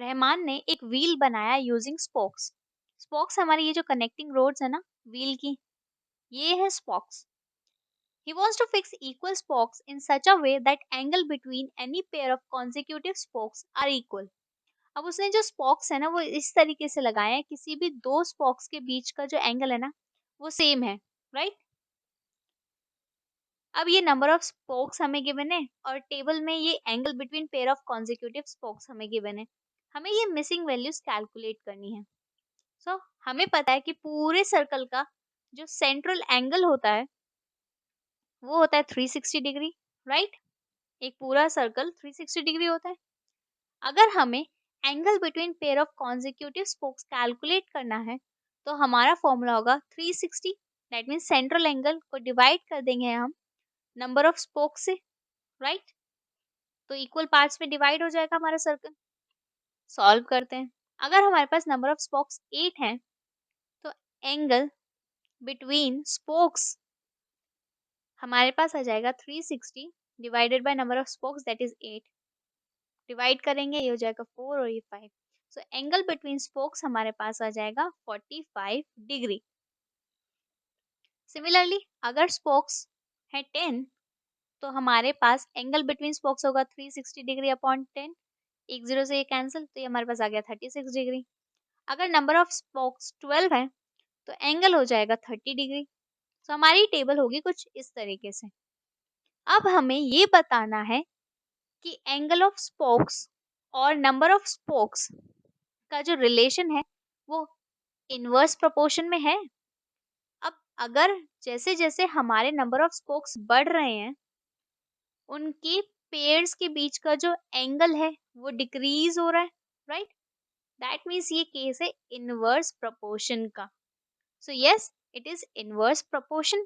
रहमान ने एक व्हील बनाया यूजिंग स्पोक्स। स्पोक्स हमारी ये जो कनेक्टिंग रोड्स है ना व्हील की, ये है spokes. He wants to fix equal spokes in such a way that angle between any pair of consecutive spokes are equal. अब उसने जो स्पोक्स है ना वो इस तरीके से लगाए हैं, किसी भी दो स्पोक्स के बीच का जो एंगल है ना वो सेम है, राइट। अब ये नंबर ऑफ स्पोक्स हमें गिवन है और टेबल में ये angle between pair of consecutive spokes हमें गिवन है। हमें ये मिसिंग वैल्यूज कैलकुलेट करनी है। सो हमें पता है कि पूरे सर्कल का जो सेंट्रल एंगल होता है वो होता है 360 डिग्री, राइट। एक पूरा सर्कल 360 डिग्री होता है। अगर हमें angle between pair of consecutive spokes calculate करना है तो हमारा फॉर्मूला होगा 360। दैट मीन्स सेंट्रल एंगल को डिवाइड कर देंगे हम नंबर ऑफ स्पोक्स से, राइट। तो इक्वल पार्ट्स में डिवाइड हो जाएगा हमारा सर्कल। सॉल्व करते हैं। अगर हमारे पास नंबर ऑफ स्पोक्स 8 हैं तो एंगल बिटवीन स्पोक्स हमारे पास आ जाएगा 360 divided by number of spokes that is 8। Divide करेंगे ये हो जाएगा 4 और ये 5। सो एंगल बिटवीन स्पोक्स हमारे पास आ जाएगा 45 डिग्री। सिमिलरली अगर स्पोक्स है 10 तो हमारे पास एंगल बिटवीन स्पोक्स होगा 360 डिग्री अपॉन 10। एक जीरो से ये कैंसिल तो ये हमारे पास आ गया 36 डिग्री। अगर नंबर ऑफ स्पोक्स 12 है तो एंगल हो जाएगा 30 डिग्री। सो हमारी टेबल होगी कुछ इस तरीके से। अब हमें ये बताना है कि एंगल ऑफ स्पोक्स और नंबर ऑफ स्पोक्स का जो रिलेशन है वो इनवर्स प्रोपोर्शन में है। अब अगर जैसे जैसे हमारे नंबर ऑफ स्पोक्स बढ़ रहे हैं उनके पेयर्स के बीच का जो एंगल है वो डिक्रीज हो रहा है, राइट। दैट मीन्स ये केस है इनवर्स प्रोपोर्शन का। So yes it is inverse proportion.